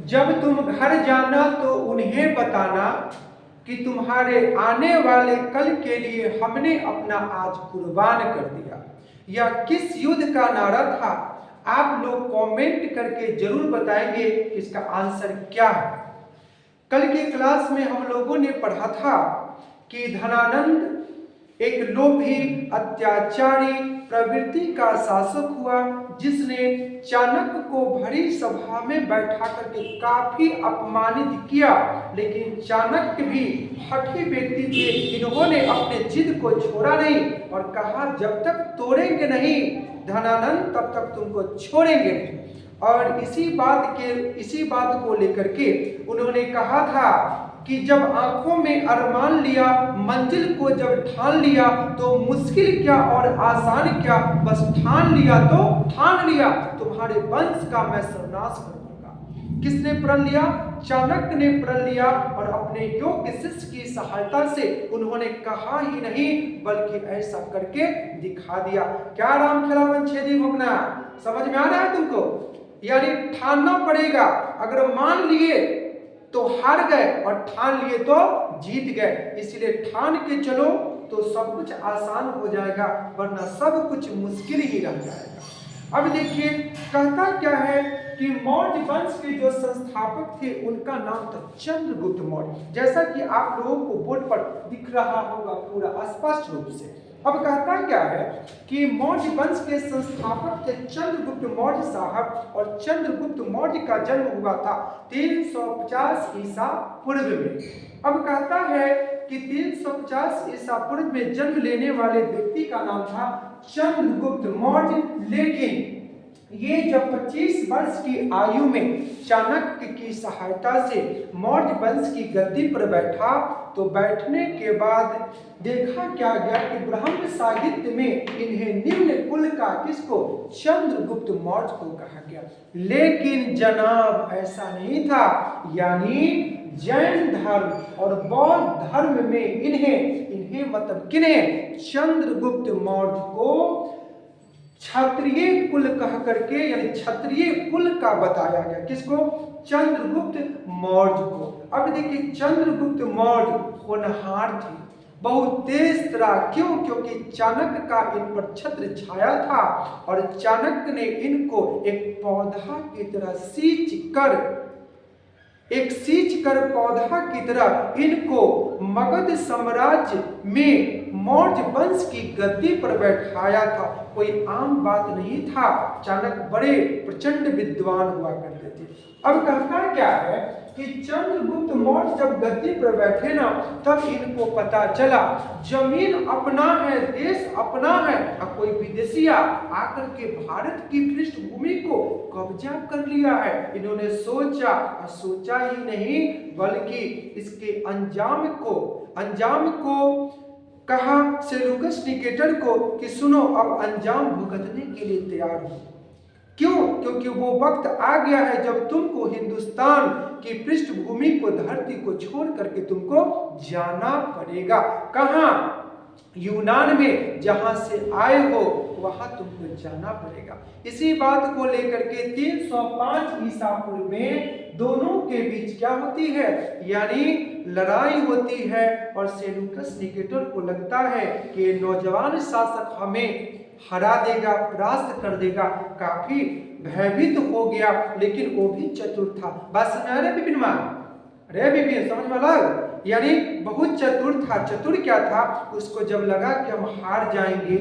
जब तुम घर जाना तो उन्हें बताना कि तुम्हारे आने वाले कल के लिए हमने अपना आज कुर्बान कर दिया। यह किस युद्ध का नारा था? आप लोग कमेंट करके जरूर बताएंगे इसका आंसर क्या है। कल की क्लास में हम लोगों ने पढ़ा था कि धनानंद एक लोभी, अत्याचारी प्रवृत्ति का शासक हुआ, जिसने चाणक्य को भरी सभा में बैठा करके काफी अपमानित किया। लेकिन चाणक्य भी हठी व्यक्ति थे, इन्होंने अपने जिद को छोड़ा नहीं और कहा जब तक तोड़ेंगे नहीं धनानंद तब तक तुमको छोड़ेंगे नहीं। और इसी बात को लेकर के उन्होंने कहा था कि जब आंखों में अरमान लिया, मंजिल को जब ठान लिया तो मुश्किल क्या और आसान क्या, बस ठान लिया तो ठान लिया, तुम्हारे वंश का मैं सर्वनाश करूंगा। किसने प्रण लिया? चाणक्य ने प्रण लिया और अपने योग्य शिष्य की सहायता से उन्होंने कहा ही नहीं बल्कि ऐसा करके दिखा दिया। क्या राम खिलावन छेदी भोगना, समझ में आ रहा है तुमको? यानी ठानना पड़ेगा। अगर मान लिए तो हार गए और ठान लिए तो जीत गए। इसलिए ठान के चलो तो सब कुछ आसान हो जाएगा, वरना सब कुछ मुश्किल ही रह जाएगा। अब देखिए कहता क्या है कि मौर्य वंश के जो संस्थापक थे उनका नाम था चंद्रगुप्त मौर्य, जैसा कि आप लोगों को बोर्ड पर दिख रहा होगा पूरा स्पष्ट रूप से। अब कहता क्या है कि मौर्य वंश के संस्थापक थे चंद्रगुप्त मौर्य साहब, और चंद्रगुप्त मौर्य का जन्म हुआ था 350 ईसा पूर्व में। अब कहता है कि 350 ईसा पूर्व में जन्म लेने वाले व्यक्ति का नाम था चंद्रगुप्त मौर्य। लेकिन ये जब 25 वर्ष की आयु में चाणक्य की सहायता से मौर्य वंश की गद्दी पर बैठा, तो बैठने के बाद देखा क्या गया कि ब्रह्म साहित्य में इन्हें निम्न कुल का किसको? चंद्रगुप्त मौर्य को कहा गया। लेकिन जनाब ऐसा नहीं था, यानी जैन धर्म और बौद्ध धर्म में इन्हें मतलब किन्हें? चंद्रगुप्त मौर्य को क्षत्रिय कुल कह करके, यानी क्षत्रिय कुल का बताया गया। किसको? चंद्रगुप्त मौर्य को। अब देखिए चंद्रगुप्त मौर्य होनहार थे, बहुत तेज तरह। क्यों? क्योंकि चाणक्य का इन पर छत्र छाया था और चाणक्य ने इनको एक पौधा की तरह सींच कर पौधा की तरह इनको मगध साम्राज्य में मौर्य वंश की गद्दी पर बैठाया था। कोई आम बात नहीं था। चाणक्य बड़े प्रचंड विद्वान हुआ करते थे। अब कहता क्या है कि चंद्रगुप्त मौर्य जब गद्दी पर बैठे ना, तब इनको पता चला जमीन अपना है, देश अपना है, और कोई विदेशी आकर के भारत की पृष्ठभूमि को कब्जा कर लिया है। इन्होंने सोचा ही नहीं बल्कि इसके अंजाम को कहा सेल्यूकस निकेटर को कि सुनो अब अंजाम भुगतने के लिए तैयार हो। क्यों? क्योंकि वो वक्त आ गया है जब तुमको हिंदुस्तान की पृष्ठभूमि को, धरती को छोड़ करके तुमको जाना पड़ेगा। कहां? यूनान में, जहां से आए हो वहां तुमको जाना पड़ेगा। इसी बात को लेकर के 305 ईसा पूर्व में दोनों के बीच क्या होती है? यानी लड़ाई होती है और सेल्यूकस निकेटर को लगता है कि नौजवान शासक हमें हरा देगा, परास्त कर देगा। काफी भयभीत हो गया, लेकिन वो भी चतुर था। बात समझ आ रही है विपिन मान? अरे विपिन समझ में लग? यानी बहुत चतुर था। चतुर क्या था? उसको जब लगा कि हम हार जाएंगे,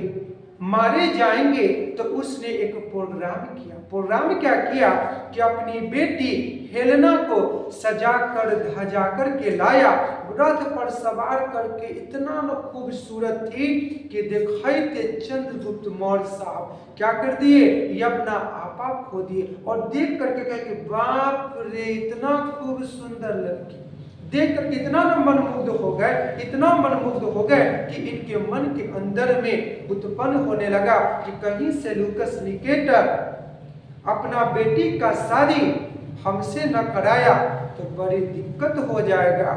मारे जाएंगे, तो उसने एक प्रोग्राम किया। प्रोग्राम क्या किया कि अपनी बेटी हेलेना को सजा कर धजा कर के लाया, रथ पर सवार करके। इतना न खूबसूरत थी कि दिखाई थे चंद्रगुप्त मौर्य साहब क्या कर दिए? ये अपना आपा खो दिए और देख करके कहे कि बाप रे इतना खूब सुंदर लड़की। देख कर इतना मनमुग्ध हो गए कि इनके मन के अंदर में उत्पन्न होने लगा कि कहीं सेल्यूकस निकेटर अपना बेटी का शादी हमसे न कराया तो बड़ी दिक्कत हो जाएगा।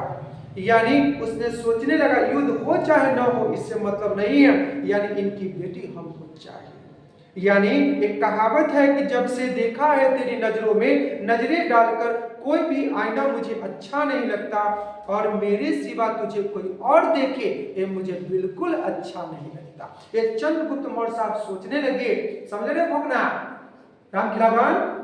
यानी उसने सोचने लगा युद्ध हो चाहे न हो इससे मतलब नहीं है, यानी इनकी बेटी हमको चाहिए। यानी एक कहावत है कि जब से देखा है तेरी नजरों में नजरें डालकर कोई भी आईना मुझे अच्छा नहीं लगता, और मेरे सिवा तुझे कोई और देखे ये मुझे बिल्कुल अच्छा नहीं लगता। ये चंद्रगुप्त मौर्य साहब सोचने लगे, समझ रहे भोगना राम खिलावन।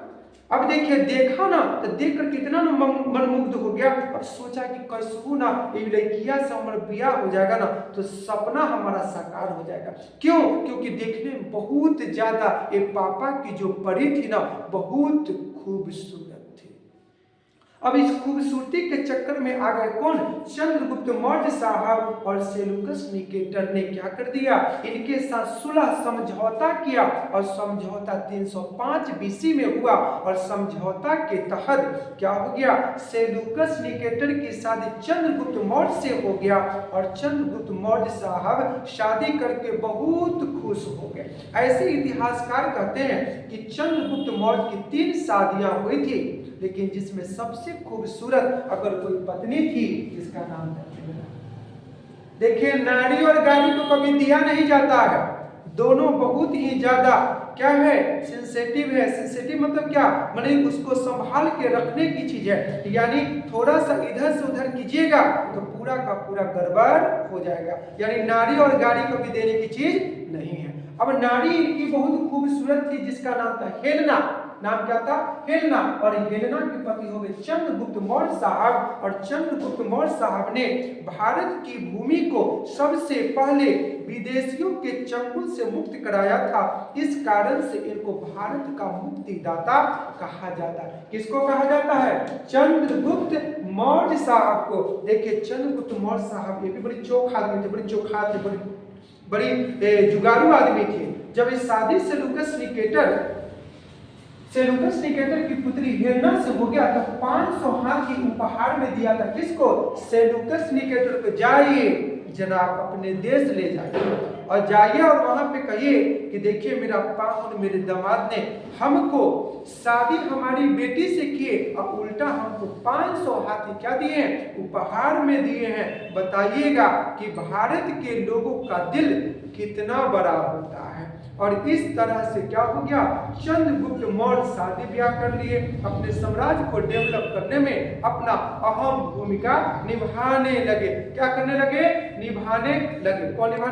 अब देखिए देखा ना तो देखकर कितना ना मनमुग्ध हो गया। अब सोचा कि कैसहू ना ये लड़किया से हमारा ब्याह हो जाएगा ना तो सपना हमारा साकार हो जाएगा। क्यों? क्योंकि देखने में बहुत ज्यादा ये पापा की जो परी थी ना बहुत खूबसूरत थी। अब इस खूबसूरती के चक्कर में आ गए कौन? चंद्रगुप्त मौर्य साहब। और सेलुकस निकेटर ने क्या कर दिया, इनके साथ सुलह समझौता किया, और समझौता 305 बीसी में हुआ। और समझौता के तहत क्या हो गया, सेलुकस निकेटर की शादी चंद्रगुप्त मौर्य से हो गया। और चंद्रगुप्त मौर्य साहब शादी करके बहुत खुश हो गए। ऐसे इतिहासकार कहते हैं कि चंद्रगुप्त मौर्य की 3 शादियां हुई थी, लेकिन जिसमें सबसे खूबसूरत अगर कोई पत्नी थी जिसका नाम था। देखिए नारी और गाड़ी को कभी दिया नहीं जाता है, दोनों बहुत ही ज्यादा क्या है, सेंसिटिव है। सेंसिटिव मतलब क्या, मतलब उसको संभाल के रखने की चीज है। यानी थोड़ा सा इधर से उधर कीजिएगा तो पूरा का पूरा गड़बड़ हो जाएगा। यानी नारी और गाड़ी कभी देने की चीज नहीं है। अब नारी इनकी बहुत खूबसूरत थी जिसका नाम था हेलेना। नाम क्या था? हेलेना। और हेलेना के पति हो गए चंद्रगुप्त मौर्य साहब। और चंद्रगुप्त मौर्य साहब ने भारत की भूमि को सबसे पहले विदेशियों के चंगुल से मुक्त कराया था। इस कारण से इनको भारत का मुक्तिदाता कहा जाता है। किसको कहा जाता है? चंद्रगुप्त मौर्य साहब को। देखिए चंद्रगुप्त मौर्य साहब ये भी बड़ी चोख आदमी थे, बड़ी चोखार थे, बड़ी जुगारू आदमी थे। जब इस शादी सेलुकस निकेटर की पुत्री हेलेना से हो गया तो 500 हाथी उपहार में दिया था। किसको? सेलुकस निकेटर को। जाइए जनाब अपने देश ले जाइए, और जाइए और वहां पे कहिए कि देखिए मेरा पाहुन मेरे दामाद ने हमको शादी हमारी बेटी से किए और उल्टा हमको 500 हाथी क्या दिए हैं? उपहार में दिए हैं। बताइएगा कि भारत के लोगों का दिल कितना बड़ा होता है। और इस तरह से क्या हो गया, चंद्रगुप्त मौर्य शादी ब्याह कर लिए, अपने साम्राज्य को डेवलप करने में अपना अहम भूमिका निभाने लगे। क्या करने लगे? निभाने लगे। कौन निभाने